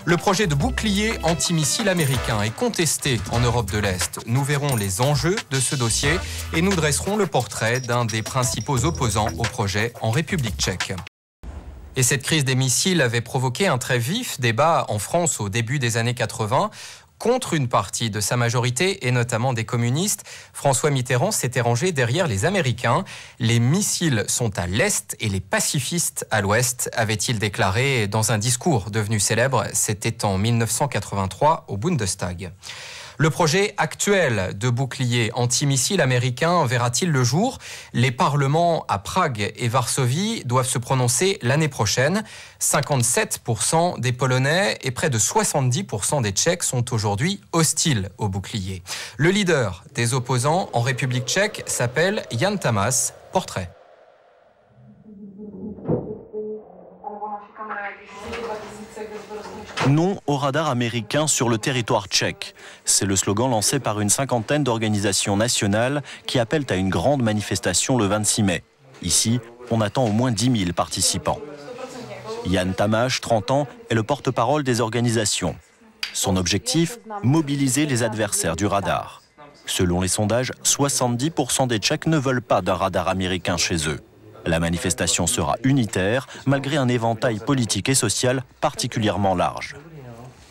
Le projet de bouclier antimissile américain est contesté en Europe de l'Est. Nous verrons les enjeux de ce dossier et nous dresserons le portrait d'un des principaux opposants au projet en République tchèque. Et cette crise des missiles avait provoqué un très vif débat en France au début des années 80. Contre une partie de sa majorité, et notamment des communistes, François Mitterrand s'était rangé derrière les Américains. Les missiles sont à l'Est et les pacifistes à l'Ouest, avait-il déclaré dans un discours devenu célèbre. C'était en 1983 au Bundestag. Le projet actuel de bouclier antimissile américain verra-t-il le jour? Les parlements à Prague et Varsovie doivent se prononcer l'année prochaine. 57% des Polonais et près de 70% des Tchèques sont aujourd'hui hostiles au bouclier. Le leader des opposants en République tchèque s'appelle Jan Tamas. Portrait. Non au radar américain sur le territoire tchèque. C'est le slogan lancé par une cinquantaine d'organisations nationales qui appellent à une grande manifestation le 26 mai. Ici, on attend au moins 10 000 participants. Jan Tamas, 30 ans, est le porte-parole des organisations. Son objectif, mobiliser les adversaires du radar. Selon les sondages, 70% des Tchèques ne veulent pas d'un radar américain chez eux. La manifestation sera unitaire, malgré un éventail politique et social particulièrement large.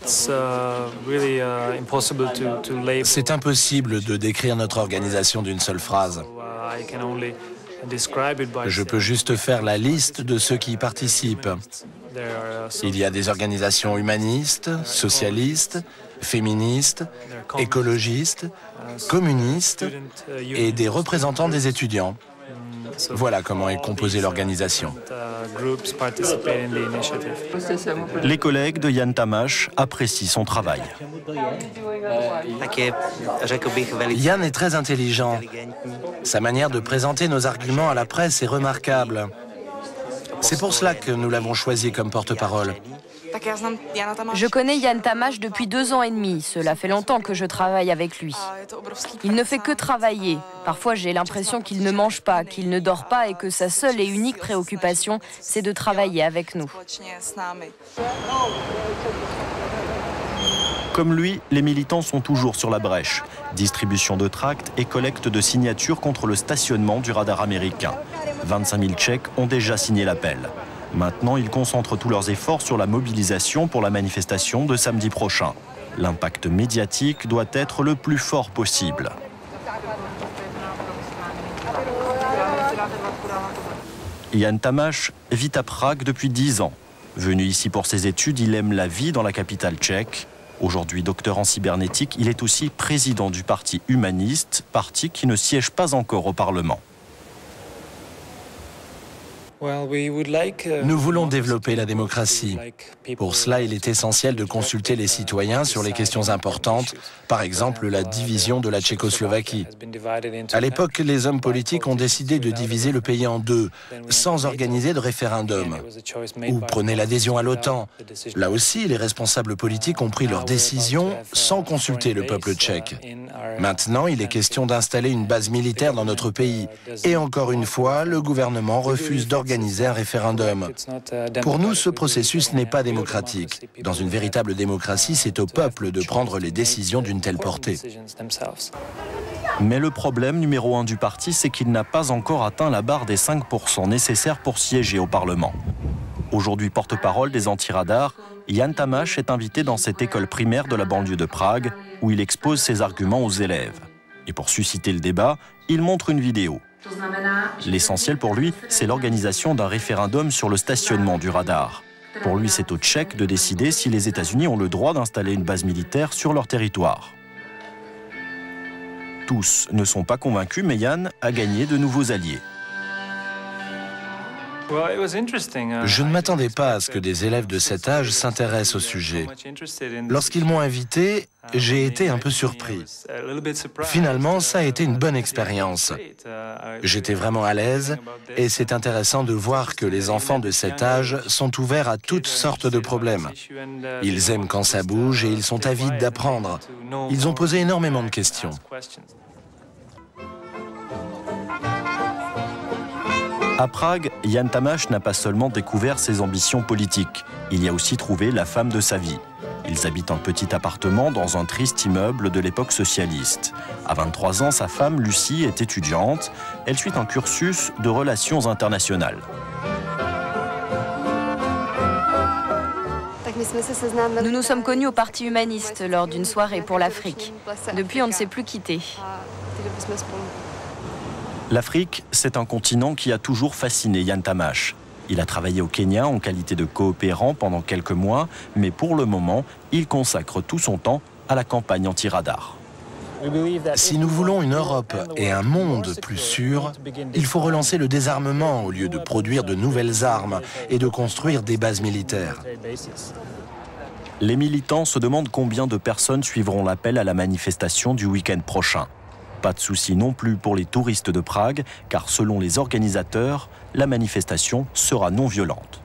C'est impossible de décrire notre organisation d'une seule phrase. Je peux juste faire la liste de ceux qui y participent. Il y a des organisations humanistes, socialistes, féministes, écologistes, communistes et des représentants des étudiants. Voilà comment est composée l'organisation. Les collègues de Jan Tamas apprécient son travail. Jan est très intelligent. Sa manière de présenter nos arguments à la presse est remarquable. C'est pour cela que nous l'avons choisi comme porte-parole. Je connais Jan Tamas depuis 2 ans et demi. Cela fait longtemps que je travaille avec lui. Il ne fait que travailler. Parfois, j'ai l'impression qu'il ne mange pas, qu'il ne dort pas et que sa seule et unique préoccupation, c'est de travailler avec nous. Comme lui, les militants sont toujours sur la brèche. Distribution de tracts et collecte de signatures contre le stationnement du radar américain. 25 000 Tchèques ont déjà signé l'appel. Maintenant, ils concentrent tous leurs efforts sur la mobilisation pour la manifestation de samedi prochain. L'impact médiatique doit être le plus fort possible. Jan Tamas vit à Prague depuis 10 ans. Venu ici pour ses études, il aime la vie dans la capitale tchèque. Aujourd'hui docteur en cybernétique, il est aussi président du parti humaniste, parti qui ne siège pas encore au Parlement. Nous voulons développer la démocratie. Pour cela, il est essentiel de consulter les citoyens sur les questions importantes, par exemple la division de la Tchécoslovaquie. À l'époque, les hommes politiques ont décidé de diviser le pays en deux, sans organiser de référendum. Ou prenez l'adhésion à l'OTAN. Là aussi, les responsables politiques ont pris leur décision sans consulter le peuple tchèque. Maintenant, il est question d'installer une base militaire dans notre pays. Et encore une fois, le gouvernement refuse d'organiser un référendum. Pour nous, ce processus n'est pas démocratique. Dans une véritable démocratie, c'est au peuple de prendre les décisions d'une telle portée. Mais le problème numéro 1 du parti, c'est qu'il n'a pas encore atteint la barre des 5% nécessaires pour siéger au Parlement. Aujourd'hui porte-parole des anti-radars, Jan Tamas est invité dans cette école primaire de la banlieue de Prague, où il expose ses arguments aux élèves. Et pour susciter le débat, il montre une vidéo. L'essentiel pour lui, c'est l'organisation d'un référendum sur le stationnement du radar. Pour lui, c'est aux Tchèques de décider si les États-Unis ont le droit d'installer une base militaire sur leur territoire. Tous ne sont pas convaincus, mais Jan a gagné de nouveaux alliés. Je ne m'attendais pas à ce que des élèves de cet âge s'intéressent au sujet. Lorsqu'ils m'ont invité, j'ai été un peu surpris. Finalement, ça a été une bonne expérience. J'étais vraiment à l'aise et c'est intéressant de voir que les enfants de cet âge sont ouverts à toutes sortes de problèmes. Ils aiment quand ça bouge et ils sont avides d'apprendre. Ils ont posé énormément de questions. À Prague, Jan Tamas n'a pas seulement découvert ses ambitions politiques, il y a aussi trouvé la femme de sa vie. Ils habitent un petit appartement dans un triste immeuble de l'époque socialiste. À 23 ans, sa femme, Lucie, est étudiante. Elle suit un cursus de relations internationales. Nous nous sommes connus au Parti humaniste lors d'une soirée pour l'Afrique. Depuis, on ne s'est plus quittés. L'Afrique, c'est un continent qui a toujours fasciné Yann Tamash. Il a travaillé au Kenya en qualité de coopérant pendant quelques mois, mais pour le moment, il consacre tout son temps à la campagne anti-radar. Si nous voulons une Europe et un monde plus sûr, il faut relancer le désarmement au lieu de produire de nouvelles armes et de construire des bases militaires. Les militants se demandent combien de personnes suivront l'appel à la manifestation du week-end prochain. Pas de souci non plus pour les touristes de Prague, car selon les organisateurs, la manifestation sera non violente.